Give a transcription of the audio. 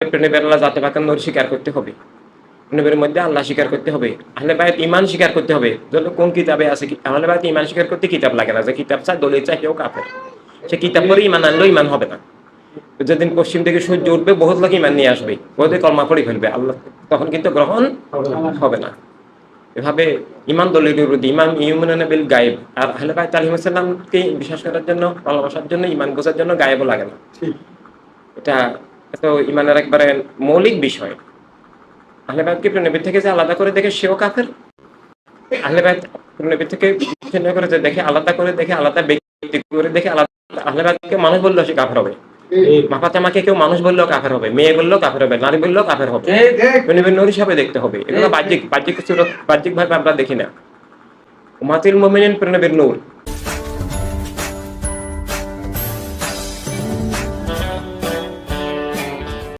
প্রেরণা আল্লাহ জাতে পাকের নূর স্বীকার করতে হবে, নবীর মধ্যে আল্লাহ স্বীকার করতে হবে, আহলে বাইত ঈমান স্বীকার করতে হবে। ধরো কোন কিতাবে আছে আহলে বাইত ঈমান স্বীকার করতে কিতাব লাগে না, যে কিতাব চায় দলিল চায় কেউ কাফের, সে কিতাব পড়ে ঈমান আনলেও ঈমান হবে না। যেদিন পশ্চিম থেকে সূর্য উঠবে বহুত লোক ঈমান নিয়ে আসবে, বহুত কলমা পড়ে ফেলবে, আল্লাহ তখন কিন্তু গ্রহণ হবে না। এভাবে ঈমান দলিল বিরোধী, ঈমান ইউমিনুনা বিল গায়েব। আর আহলে বাইত আলাইহিস সালামকে বিশ্বাস করার জন্য, ভালোবাসার জন্য, ঈমান বোঝার জন্য গায়েবও লাগে না। এটা তো ঈমানের একবারে মৌলিক বিষয়। আহলে বাইতকে নবী থেকে যে আলাদা করে দেখে সেও কাফের, আহলে বাইত নবী থেকে বিচ্ছিন্ন করে যে দেখে, আলাদা করে দেখে, আলাদা ব্যক্তি করে দেখে আলাদা, আহলে বাইতকে মানুষ বললেও সে কাফের হবে। মাফাতেমাকে কেউ মানুষ বললেও কাফের হবে, মেয়ে বললেও কাফের হবে, নারী বললেও কাফের হবে। নবীর নূর হিসাবে দেখতে হবে। এগুলো বাহ্যিক বাহ্যিক ভাবে আমরা দেখি না। উম্মাতুল মুমিনিন নবীর নূর,